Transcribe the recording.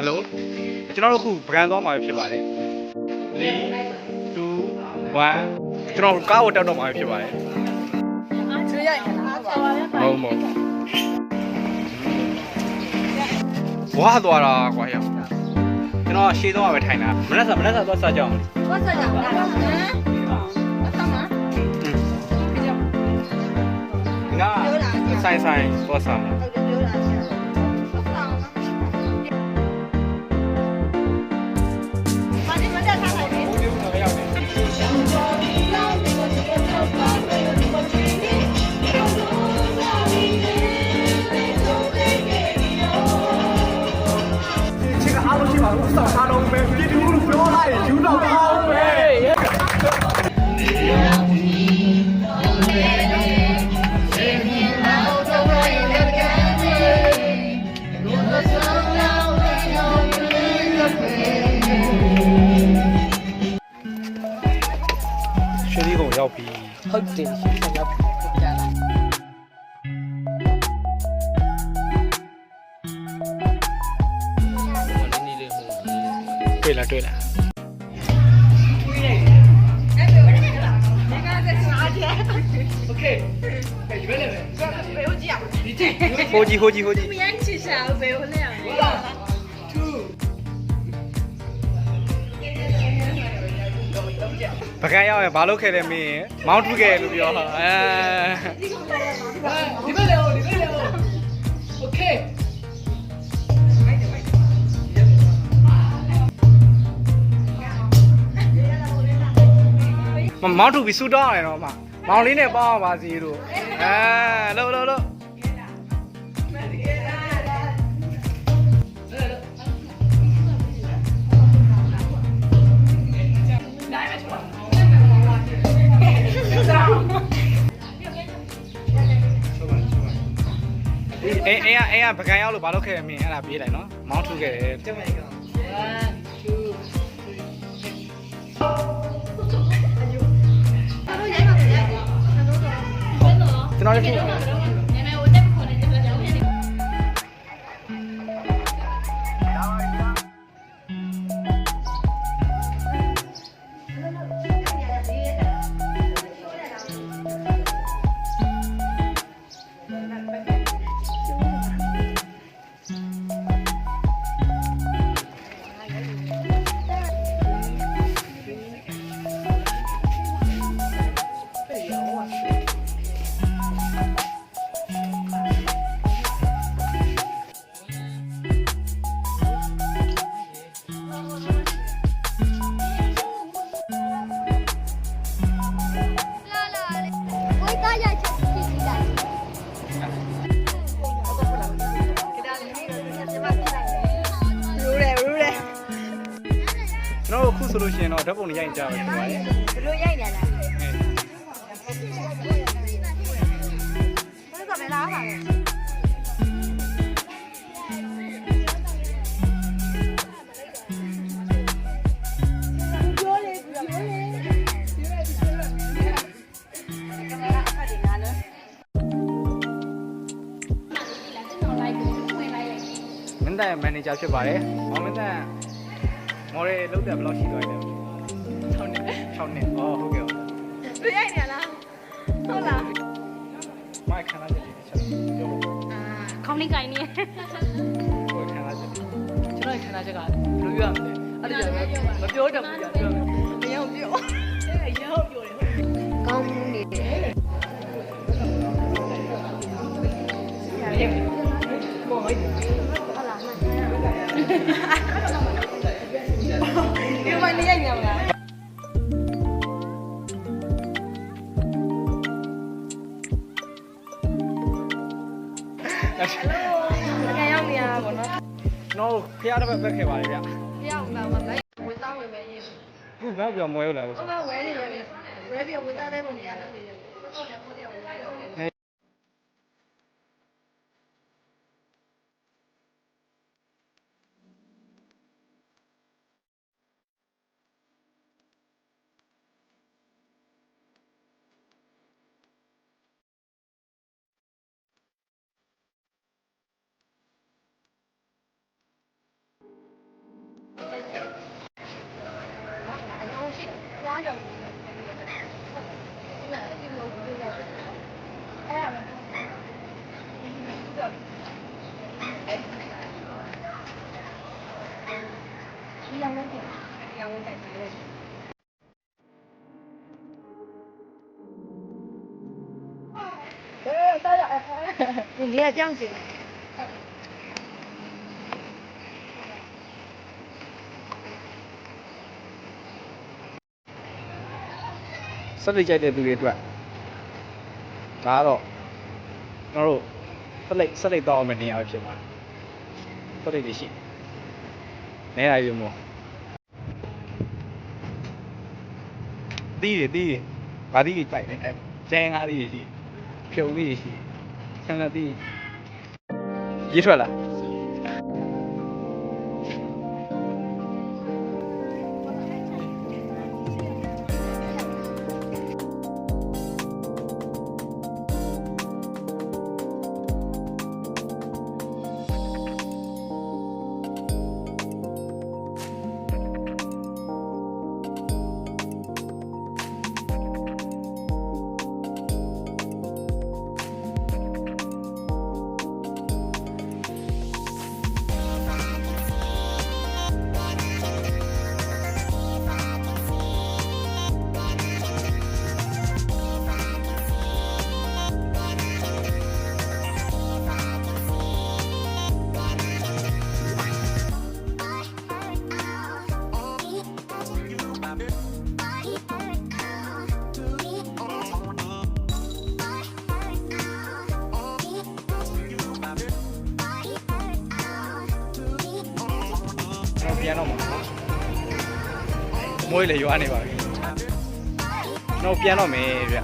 Hello ကျွန်တော်တို့အခုဗကန်သွားမှာဖြစ်ပါတယ်3 2 1ကျွန်တော်ကားကိုတက်တော့မှာဖြစ်ပါတယ်ချွေးရိုက်နေတာဟုတ်မဟုတ်ဝါသွားတာကွာရကျွန်တော်ရှေ့တော့ပဲထိုင်တာမနေ့ကသွားစားကြအောင်ဘာစားကြလားဘာစားမငါဆိုင်သွားစားမှာရွှေလီကိုရောက်ပြီဟုတ်တယ်ရွှေလီကိုရောက်ပြီပြန်လာတွေ့လားOK ရွေးလိုက်မယ်ဘယ်ဟုတ်ကြည့်အောင်ဒီကြည့်ဟိုကြီးမရိုင်းချစ်ရှာဘယ်ဟုတ်လဲပကံရောက်ရင်ဘာလုပ်ခဲ့လဲမင်းမောင်းထုခဲ့လို့ပြောဒီဘက်လေโอเคမောင်းထုပြီးဆူတောင်းရတယ်တော့မောင်လေးနဲ့ပေါင်းအောင်ပါစီလို့လို့အေးပကံရောက်လို့ဘာလုပ်ခဲ့လဲမင်းအဲ့ဒါပြေးလိုက်နော်မောင်းထုခဲ့တယ်1 2 ကျွန်တော်လည်းကျွန်တော်အခုဆိုလို့ရှိရင်တော့ဓာတ်ပုံတွေရိုက်ကြပါဖြစ်ပါတယ်ဘယ်လိုရိုက်နေလဲဘယ်လိုကမလားပါလဲမင်းသားမန်နေဂျာဖြစ်ပါတယ်မောင်မင်းသားမော်ရဲလောက်တယ်ဘယ်လောက်ရှိသွားလဲ6နှစ်ဟုတ်ကဲ့ဘယ်ရိုက်နေလားဟုတ်လားမိုက်ခဏလေးချက်ပြောခေါင်းလေးကိုင်းနေဟိုခဏချက်ကျွန်တော်ခဏချက်ကဘယ်လိုပြောရမလဲအဲ့ဒါမပြောတတ်ဘူးကြာပြောအရင်ပြောအရင်ပြောတယ်ကောင်းနေတယ်ဟုတ်လားဒီမှာနေရိုက်နေမလားရောက်နေရပါတော့နော်ဖျားတစ်ပတ်ပဲခဲ့ပါလေဗျရောက်လာမှာဝင်သားဝင်မယ်ရေးဟုတ်ဘာပြောမွေးလာလို့ဟုတ်ကဲ့ဝဲနေတယ်ဝဲပြီးဝင်သားတဲ့ပုံနေရတယ် ဒီအောင်လုံးပြင်ဒီအောင်လုံးတိုက်ပေးလိုက်大家你也这样子。 စက်တိကြိုက်တဲ့သူတွေအတွက်ဒါကတော့ကျွန်တော်တို့စက်တိတော့မယ်နေရာဖြစ်ပါတယ်စက်တိတွေရှိနေရာယူမို့တီးတွေဘာတီးတွေကြိုက်လဲကျန်းကားလေးတွေရှိဖြုံလေးတွေရှိဆန်တီးရေးထွက်လာပြန်တော့မှာမွေးလေရွာနေပါပြီကျွန်တော်ပြန်တော့မယ်ဗျ